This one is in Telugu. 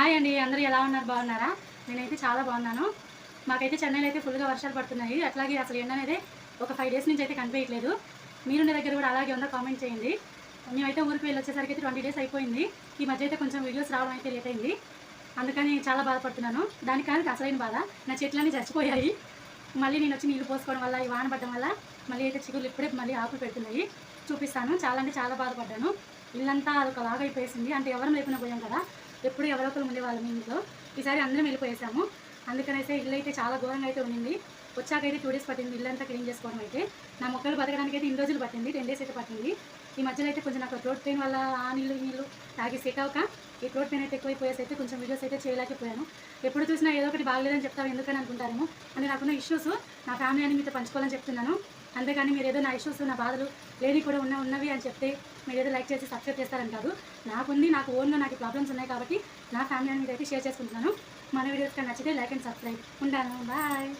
హాయ్ అండి, అందరూ ఎలా ఉన్నారు? బాగున్నారా? నేనైతే చాలా బాగున్నాను. మాకైతే చెన్నైలో అయితే ఫుల్‌గా వర్షాలు పడుతున్నాయి. అట్లాగే అసలు ఎండ అనేది ఒక 5 డేస్ నుంచి అయితే కనిపియట్లేదు. మీరున్న దగ్గర కూడా అలాగే ఉందా? కామెంట్ చేయండి. మేమైతే ఊరికి వెళ్ళొచ్చేసరికి అయితే 20 డేస్ అయిపోయింది. ఈ మధ్య అయితే కొంచెం వీడియోస్ రావడం అయితే లేట్ అయింది. అందుకని చాలా బాధపడుతున్నాను. దానికి కాదు అసలైన బాధ, నా చెట్లన్నీ చచ్చిపోయాయి. మళ్ళీ నేనొచ్చి నీళ్ళు పోసుకోవడం వల్ల, ఈ వాన పడడం వల్ల మళ్ళీ అయితే చిగుర్లు ఇప్పుడే మళ్ళీ ఆకులు పెడుతున్నాయి. చూపిస్తాను. చాలా అంటే చాలా బాధపడ్డాను. ఇల్లంతా అదొకలాగా అయిపోయేసింది. అంటే ఎవరం లేకుండా పోయాం కదా! ఎప్పుడు ఎవరో ఒకరు ఉండేవాళ్ళం ఇంట్లో. ఈసారి అందరం వెళ్ళిపోయేసాము. అందుకనైతే ఇల్లైతే చాలా ఘోరంగా అయితే ఉండింది. వచ్చాకైతే 2 డేస్ పట్టింది ఇల్లంతా క్లీన్ చేసుకోవడం అయితే. నా మొక్కలు బతకడానికైతే ఇన్ని రోజులు పట్టింది. 10 డేస్ అయితే పట్టింది. ఈ మధ్యలో అయితే కొంచెం నాకు థ్రోట్ పెయిన్ వల్ల ఆ నీళ్ళు, ఈ నీళ్ళు తాగి సెట్ అవ్వక ఈ థ్రోట్ పెయిన్ అయితే ఎక్కువైపోయేసి అయితే కొంచెం వీడియోస్ అయితే చేయలేకపోయాను. ఎప్పుడు చూసినా ఏదో ఒకటి బాగలేదని చెప్తావు ఎందుకని అనుకుంటారేమో. అంటే నాకున్న ఇష్యూస్ నా ఫ్యామిలీ అని మీతో పంచుకోవాలని చెప్తున్నాను. అంతేగాని మీరేదో నా ఇష్యూస్, నా బాధలు లేని కూడా ఉన్నవి అని చెప్తే మీరేదో లైక్ చేసి సబ్స్క్రైబ్ చేస్తారని కాదు. నాకు ఓన్గా నాకు ప్రాబ్లమ్స్ ఉన్నాయి కాబట్టి నా ఫ్యామిలీ అని మీరైతే షేర్ చేసుకుంటున్నాను. మన వీడియోస్ కానీ నచ్చితే లైక్ అండ్ సబ్స్క్రైబ్. ఉంటాను. బాయ్.